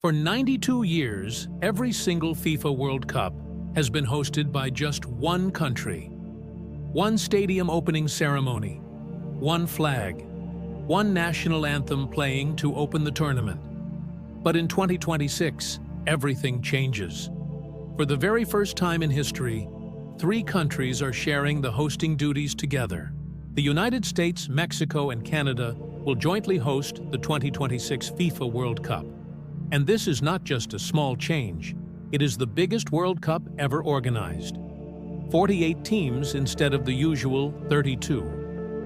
For 92 years, every single FIFA World Cup has been hosted by just one country. One stadium opening ceremony, one flag, one national anthem playing to open the tournament. But in 2026, everything changes. For the very first time in history, three countries are sharing the hosting duties together. The United States, Mexico, and Canada will jointly host the 2026 FIFA World Cup. And this is not just a small change, it is the biggest World Cup ever organized. 48 teams instead of the usual 32,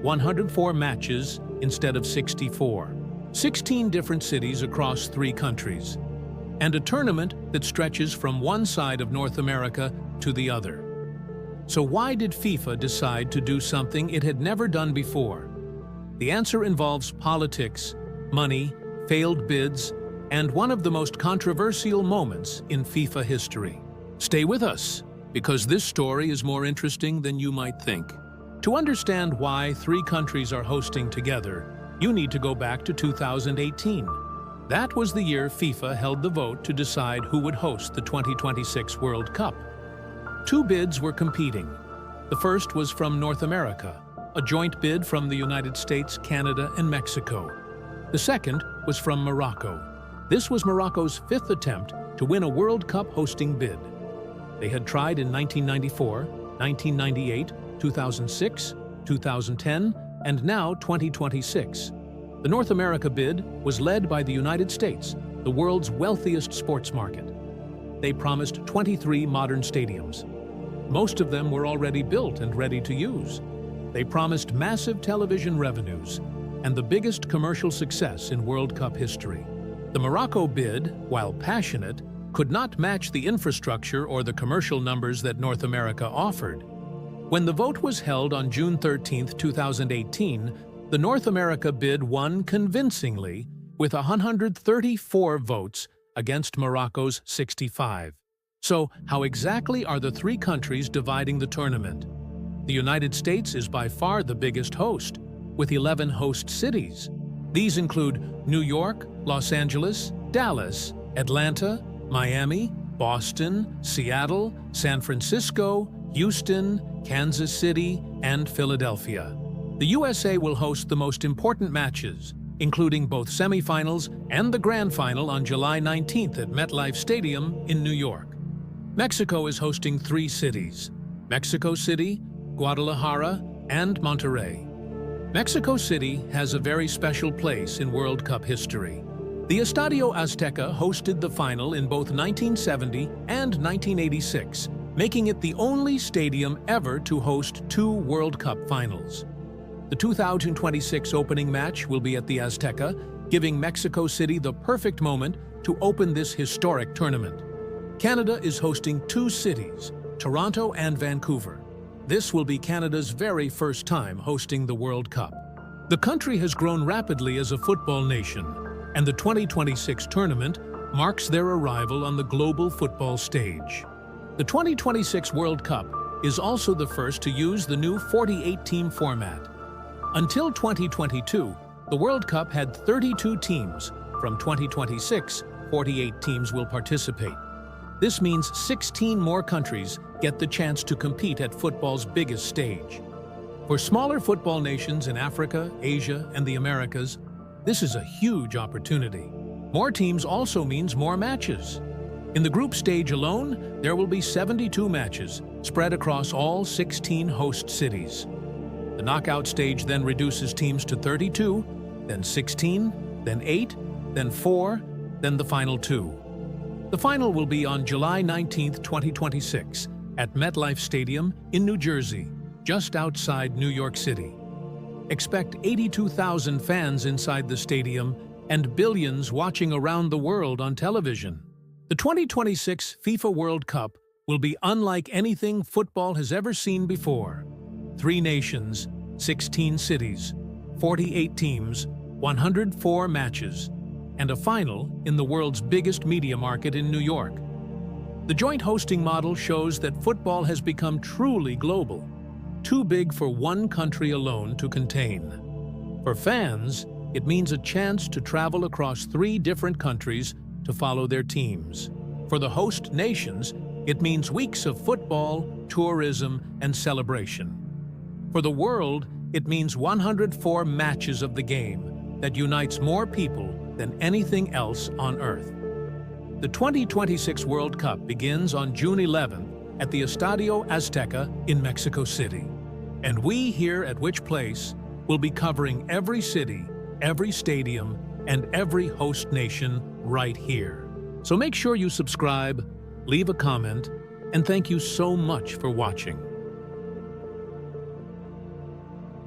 104 matches instead of 64, 16 different cities across three countries, and a tournament that stretches from one side of North America to the other. So why did FIFA decide to do something it had never done before? The answer involves politics, money, failed bids, and one of the most controversial moments in FIFA history. Stay with us, because this story is more interesting than you might think. To understand why three countries are hosting together, you need to go back to 2018. That was the year FIFA held the vote to decide who would host the 2026 World Cup. Two bids were competing. The first was from North America, a joint bid from the United States, Canada, and Mexico. The second was from Morocco. This was Morocco's fifth attempt to win a World Cup hosting bid. They had tried in 1994, 1998, 2006, 2010, and now 2026. The North America bid was led by the United States, the world's wealthiest sports market. They promised 23 modern stadiums. Most of them were already built and ready to use. They promised massive television revenues and the biggest commercial success in World Cup history. The Morocco bid, while passionate, could not match the infrastructure or the commercial numbers that North America offered. When the vote was held on June 13, 2018, the North America bid won convincingly with 134 votes against Morocco's 65. So, how exactly are the three countries dividing the tournament? The United States is by far the biggest host, with 11 host cities. These include New York, Los Angeles, Dallas, Atlanta, Miami, Boston, Seattle, San Francisco, Houston, Kansas City, and Philadelphia. The USA will host the most important matches, including both semifinals and the grand final on July 19th at MetLife Stadium in New York. Mexico is hosting three cities: Mexico City, Guadalajara, and Monterrey. Mexico City has a very special place in World Cup history. The Estadio Azteca hosted the final in both 1970 and 1986, making it the only stadium ever to host two World Cup finals. The 2026 opening match will be at the Azteca, giving Mexico City the perfect moment to open this historic tournament. Canada is hosting two cities, Toronto and Vancouver. This will be Canada's very first time hosting the World Cup. The country has grown rapidly as a football nation, and the 2026 tournament marks their arrival on the global football stage. The 2026 World Cup is also the first to use the new 48-team format. Until 2022, the World Cup had 32 teams. From 2026, 48 teams will participate. This means 16 more countries get the chance to compete at football's biggest stage. For smaller football nations in Africa, Asia, and the Americas, this is a huge opportunity. More teams also means more matches. In the group stage alone, there will be 72 matches spread across all 16 host cities. The knockout stage then reduces teams to 32, then 16, then 8, then 4, then the final two. The final will be on July 19, 2026, at MetLife Stadium in New Jersey, just outside New York City. Expect 82,000 fans inside the stadium and billions watching around the world on television. The 2026 FIFA World Cup will be unlike anything football has ever seen before. 3 nations, 16 cities, 48 teams, 104 matches, and a final in the world's biggest media market in New York. The joint hosting model shows that football has become truly global, too big for one country alone to contain. For fans, it means a chance to travel across 3 different countries to follow their teams. For the host nations, it means weeks of football, tourism, and celebration. For the world, it means 104 matches of the game that unites more people than anything else on Earth. The 2026 World Cup begins on June 11th at the Estadio Azteca in Mexico City. And we here at Which Place will be covering every city, every stadium, and every host nation right here. So make sure you subscribe, leave a comment, and thank you so much for watching.